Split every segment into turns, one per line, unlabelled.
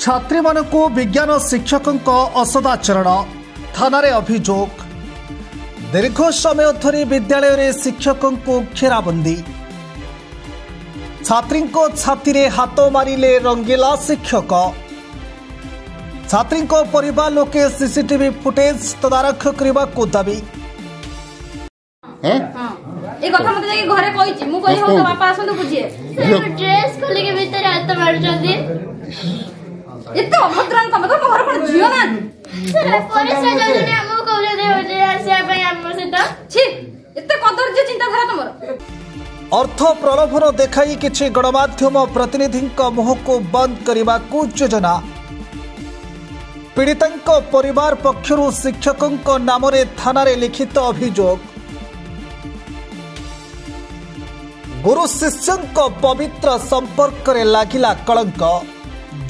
छात्री मानक विज्ञान शिक्षकों असदाचरण थाना अभियोग दीर्घ समय धरी विद्यालय रे शिक्षकों को घेराबंदी छात्री छाती रे हाथ मारिले रंगीला शिक्षक छात्री परिवार लोके सीसीटीवी फुटेज तदारख करने को दाबी
ए कथा मते जाके घरे कहिछि मु कहि हो बापा आसंतु बुझिए ड्रेस खोली के भीतर हाथ मार जदी एतो अभद्रन तम तो घर कोन जियो ना सर पुलिस जल्दी ने हमु कहले दे हो जे आसे पे हम से त छी एते कदर जे चिंता धारा तमर
अर्थ प्रलोभन देखाई किछि गणमाध्यम प्रतिनिधि मुह को बंद करने को योजना पीड़िता परिवार पक्षरु शिक्षकों नाम थाना लिखित अभियोग गुरु शिष्यों पवित्र संपर्क रे लागिला कलंक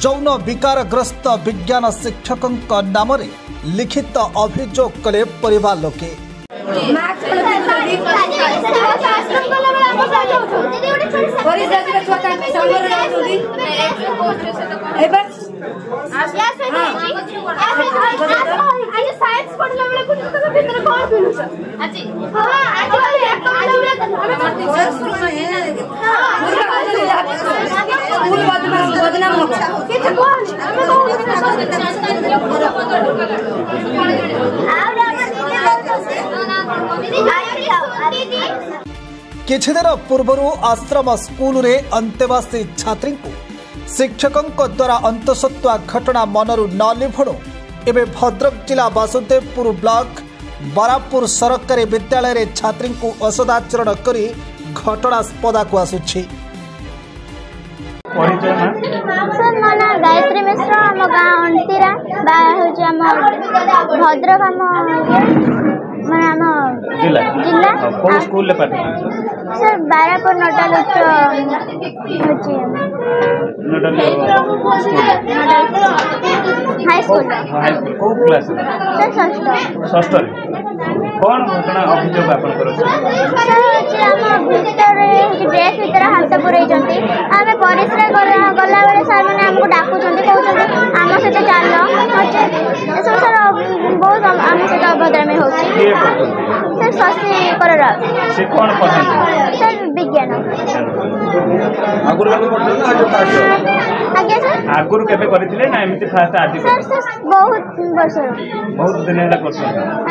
जौन विकारग्रस्त विज्ञान शिक्षकों नाम लिखित अभियोग कले परिवार लोके किछि दिन पूर्व आश्रम स्कूल रे अंतेवासी छात्री को शिक्षकों द्वारा अंतसत्वा घटना मनरू न लिभणु एवं भद्रक जिला वासुदेवपुर ब्लॉक बरापुर सरकारी विद्यालय रे छात्री को असदाचरण करी घटनास्पदा को आसुछि।
सर मो ना गायत्री मिश्र आम गाँव अंटीरा भद्रक जिला
स्कूल
सर बारापुर नोटाल हाई स्कूल
क्लास
सर
षष्ठ कौन घटना अभियोग
ड्रेस भीतर हाथ पुरई आम परिश्रा गला बेले सर मैंने आमको डाकुंट कहते आम सहित चल सब सर बहुत आम सहित अभद्रामी हो सर शशि कर सर विज्ञान आज्ञा सर
आगुरु केबे करथिले ना एमिति फास्ट आदि
सर बहुत वर्ष
बहुत दिन हेला करछ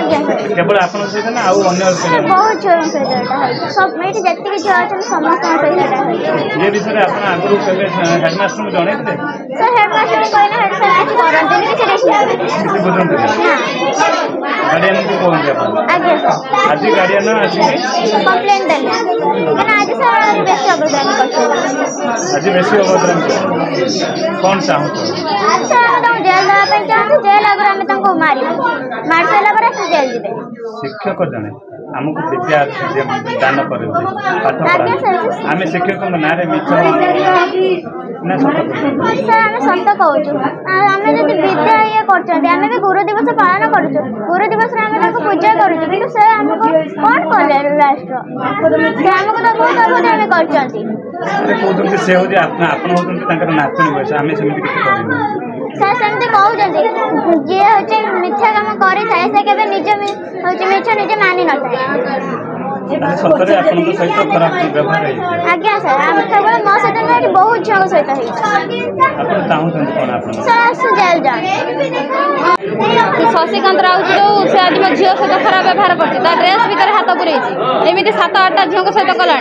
आज्ञा सर
केवल आपन सहित ना आ अन्य
सर बहुत छोर सहित एटा है सब मेटी जत्ति जो अछन समस्त सहित एटा है
ये विषय आपन आगुरु केबे हेडमास्टर को जणै दिले
सर हेडमास्टर कहले हेड सर करन देले कि रेस्ट
बुझन गार्डियन को कोन दे
आज्ञा सर
आज गार्डियन आसी
कंप्लेंट देले ना आज सर बेसी अभद्रामी करछ
आज बेसी अभद्रामी कौन चाहूँ
सर जेल देवा चाहूँ जेल आगे आम मार सारा पर जेल जी
शिक्षक जड़े आमको विद्या दान कर आम शिक्षक ना
सर आम सत कहूँ आम जो विद्या ये कर गुरु दिवस पालन करुँ गुरु दिवस पूजा करुँ कि सर आमको कौन कले राष्ट्र आमको तो बहुत अभद्रामी कर
से हूँ नाचनी बयस आम
सर सेमती कहते जी हूँ मिथ्या कम करे निज मिछ निजे मानि न आज्ञा सर आम केवल मो सहित बहुत झील सहित सर जेल जाए
शशिकांत राउत जो से आज मो झी सहित खराब व्यवहार कर ड्रेस भीतर हाथ पुरई एमती 7-8टा झील सहित कला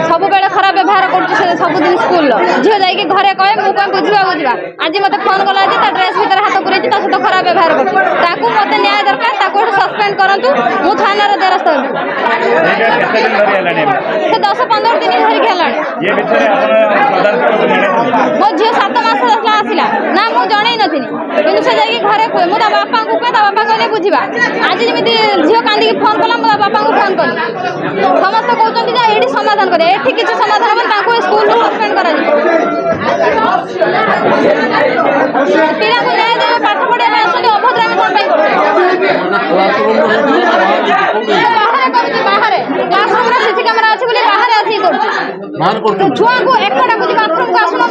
सब बेले खराब व्यवहार कर सबुदिन स्कूल झील जाकि घरे कहे मुझे बुझा बुझा आज मत फोन कला ड्रेस भीतर हाथ पुरई सहित खराब व्यवहार कर मत न्याय दरकार सस्पेंड करूँ मु थाना द्वारस्थ से 10-15 दिन धरिक मो झी 7 मास आसला ना मुझे जन नी कि से जाकि घरे कहे मुझे बापा को कहे बापा कहले बुझा आज जमी झील कांदी फोन कला मुझे बापा को फोन कली समस्त कहते ये समाधान करे ये किसी समाधान हम स्कूल सस्पेंड कर पिला को न्याय देवे पाठ पढ़ाई अभद्रामी बाहर क्लासरूम सीसी कैमेरा अच्छी बाहर आसिक छुआ को एक बाथरूम को आसना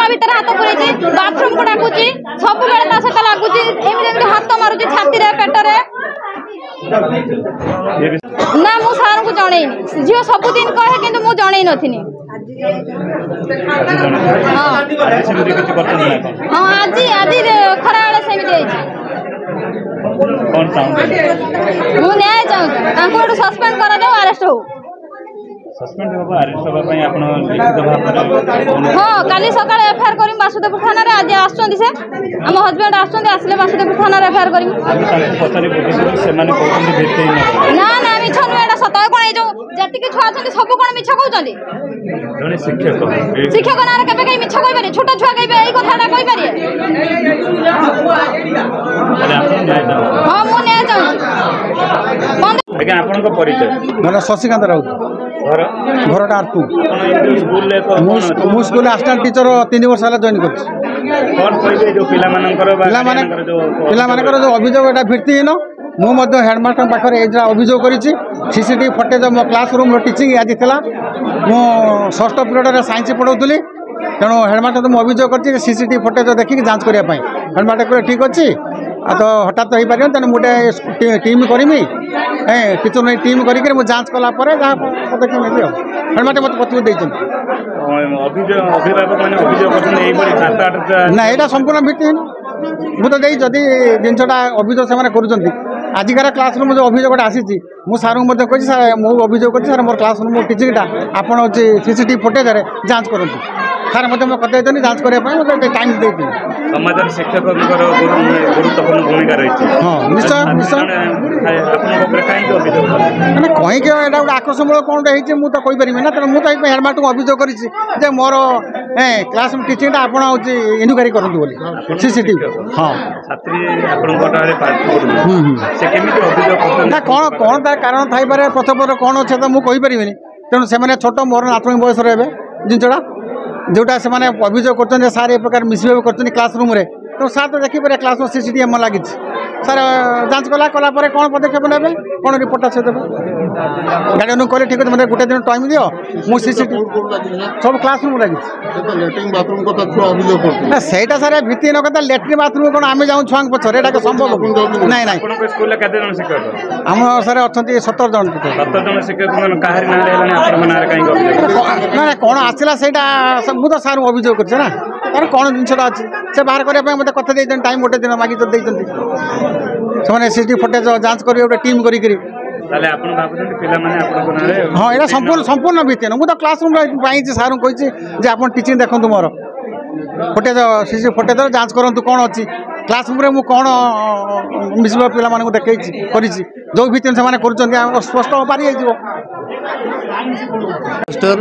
भीतर हाथ पुरेछि बाथरूम को डाकुछि सब बेले ता सहित लागुछि एमि हाथ मारुछि छाती रे पेट रे ना मु सार को जणै झियो सब दिन कहे किंतु मु जणै नथिनी हाँ आज खरा बेले सेमिति आइछि मु न्याय चाहूँ सस्पेंड करा जाओ अरेस्ट हो
सस्पेंड होबा अरेस्ट होबा पई आपण लिखित भाव
हाँ काली सकाळे एफआईआर करी बासुदेवपुर थाना रे आज आछन से हम हस्बैंड आछन आसले बासुदेवपुर थाना रे एफआईआर करी
पछारी पुलिस से माने कोन भेटते
ना ना मिछ न एटा सत कोन ए जो जति के छुआ छन सब कोन मिछ कहउचंदी
जने शिक्षक
नारे केबे कई मिछ कहि पारे छोटा छुआ कहि एई कथाटा कहि पारे हां मु न्याय चाहूँ
आज्ञा आपन को परिचय
मोर शशिकांत राउत
घर
घरटा आरतू
स्कूल ले
मु स्कूल असिस्टेंट टीचर 3 वर्ष होला जॉइन करछि
कोन कहबे जो पिला मानकर
जो अभियोग एटा भित्तिहीन मु मध्य हेडमास्टर पाखरे एजा अभियोग करिछि सीसीटीवी फुटेज मो क्लासरूम रो टीचिंग आज थिला मु षष्ठ पीरियड रे साइंस पढौतली तेणु हेडमास्टर तो मु अभियोग करछि सीसीटीवी फुटेज देखि जांच करिया पई हेडमास्टर कहले ठीक अछि आ तो हठात हो पारे तेणु गोटे टीम करमी टीचर नहीं टीम करके मुझे जांच कला जहाँ पदक्षेप नेबी हेडमास्टर मत पत्र देते ना यहाँ संपूर्ण भित्तिहीन मुझे जदि जिनसा अभियोग से कर आजिकार क्लासरूम जो अभियोगटा आसी सार कही सार मु अभियोग कर सार मोर क्लासरूम टीचिंगटा आपड़ हूँ सीसीटीवी फुटेज जांच करूँ सार मत कथे जांच करने टाइम देती
समाज शिक्षक गुरुत्वपूर्ण भूमिका रही
हाँ निश्चय निश्चय मैंने कहीं गोटे आकर्षमूलक कौन तो कहीपरि ना तेनाली मुझे हेडमास्टर को अभियोग कर मोर क्लासरूम टीचिंगटा आप इनक्वारी करूँ सीसीटीवी हाँ ना कौन कौन तार कारण थाईपे पछपर कौन अच्छे तो मुझे कहीपरि तेणु से छोट मोर नातुणी बयस जिनसा जोटा से अभियोग कर सार ए प्रकार मिसबिहेव कर क्लासरूम रे तो सार तो देखिए क्लास में सीसीटीवी एम लगी सार जांच कला कौन पदक्षेप ने कौन रिपोर्ट से देवे गार्डियन कहले ठीक है मतलब गोटे दिन टाइम दियो मु सीसीटीवी सब क्लासरूम लगी ना सहीटा सारे भित्ति न कथा लैट्रिन बाथरूम कौन आम जाऊँ छुआ पछर एटा संभव ना ना आम सारे अच्छा 17 जन ना कौन आसला से मुझे सार अभियोग कर ना तार कौन जिनसा अच्छी से बाहर करने मत कथा दे टाइम गोटे दिन मागिक से सीसीटीवी फुटेज जांच कर गोटे टीम करी हाँ यहाँ संपूर्ण भित्तिहीन मुझे क्लासरूम पाई सार कही आप टीचिंग देखूँ मोर फुटेज सीसीटीवी फुटेज जांच करूँ कौन अच्छी क्लासरूम रे मु कौन मिसबिहेव पिला मानक देखी करी जो भित्ति से स्पष्ट पारि
मास्टर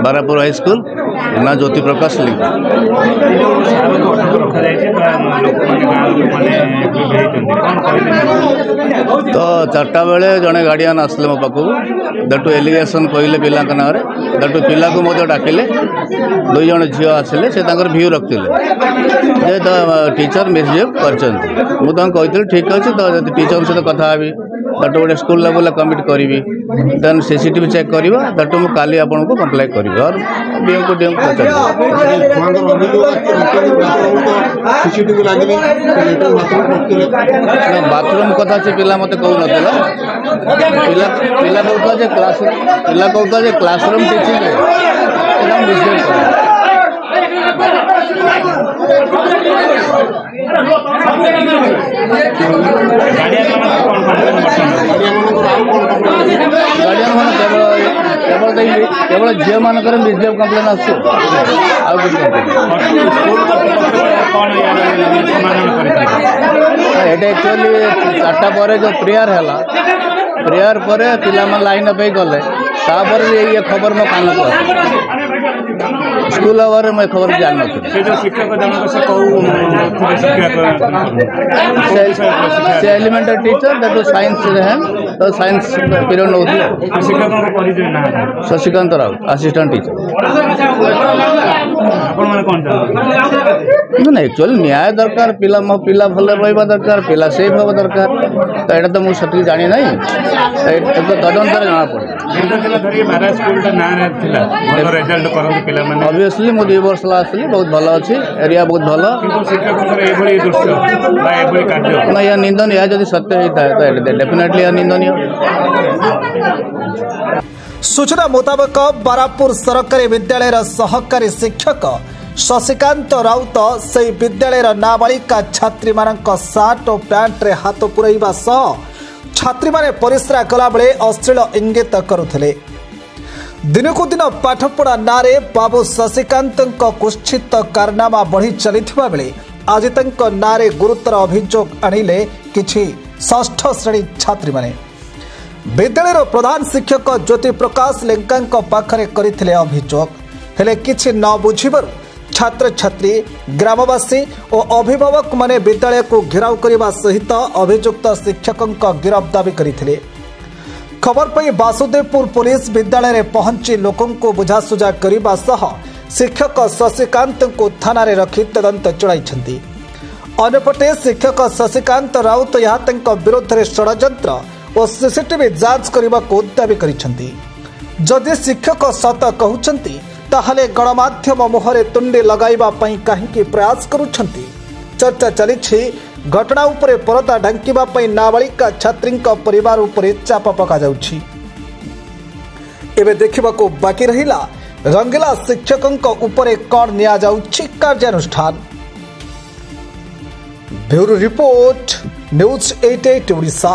बारापुर हाई स्कूल ना ज्योति प्रकाश लिंग तो 4टा बेले जड़े गार्डियन आसले मो पाखु दटू एलिगेशन कहले पिला ना दटू पिला को मत डाकिले 2 जण झील आसिले से व्यू रखते टीचर मिसबिहेव कर ठीक अच्छे तो टीचर सहित कथा हेबी दटू गोटे स्कूल लेवल कमिट करी देन सीसीटीवी चेक करवा दटू मुझे काली आपन को कम्प्लेन करी और डीएम को डीएम बाथरूम कथा से पिला मत कहू ना पिला कहता क्लासरूम टीचिंग केवल झील मान मिसबिहेव कम्प्लेन आस एक्चुअली 4टा पर जो प्रेयर है प्रेयर पर पिला लाइन अप गले तापर ये खबर मो कान स्कूल आवर में खबर जान से elementary teacher that was science तो साइंस पीरियड नौ शशिकांत राउत असिस्टेंट टीचर ना एक्चुअली न्याय दरकार पिला मो पिला भल रहा दरकार पिला सेफ हवा दरकार तो यहाँ तो मुझे सठिक जानी ना तदंतर जना पड़े ऑब्वियसली मो 2 वर्ष आसली बहुत भल अच्छी एरिया बहुत भल ना या निंदन या जब सत्य होता है तो डेफिनेटली या निंदनीय।
सूचना मुताबक बारापुर सरकारी विद्यालय सहकारी शिक्षक शशिकांत राउत से विद्यालय नाबालिका छात्री मानक सार्ट और पैंट रे हाथ पुरैबा सह छात्री माने परिश्रा कला बेले अश्लील इंगित करुथिले। दिनकु दिन पाठपढ़ा नारे बाबू शशिकांत कुत्सित कारनामा बढ़ी चलिथिबा बेले आज तंक नारे गुरुतर अभियोग आनिले किछि षष्ठ श्रेणी छात्री माने। विद्यालय प्रधान शिक्षक ज्योति प्रकाश लेंका पाखरे करथिले अभियोग हेले किछि न बुझिबारु छात्र छात्री ग्रामवासी और अभिभावक माने विद्यालय को घेराव करने सहित अभियुक्त शिक्षकों गिरफ दाबी करथिले। खबर पाई वासुदेवपुर पुलिस विद्यालय में पहुंची लोकों को बुझासुझा करने सह शिक्षक शशिकांत को थाना रे रखी तदंत चलाई। अन्यपटे शिक्षक शशिकांत राउत यहाँ विरोध में षड्यंत्र और सीसीटीवी जांच करने को दाबी करिसेंती। जदि शिक्षक सत कहउछंती ताहले गणमाध्यम मुहरे तुंडी लगाइबा पई काहेकि प्रयास करुछंती। चर्चा चली घटना उपरे परदा ढांकिबा पई नाबालिका छात्री परिवार उपरे चाप पका जाउछि। एबे देखिबाको बाकी रहिला रंगीला शिक्षकों उपरे कौन निया जाउछि कार्यानुष्ठान। Bureau report news 88 Odisha.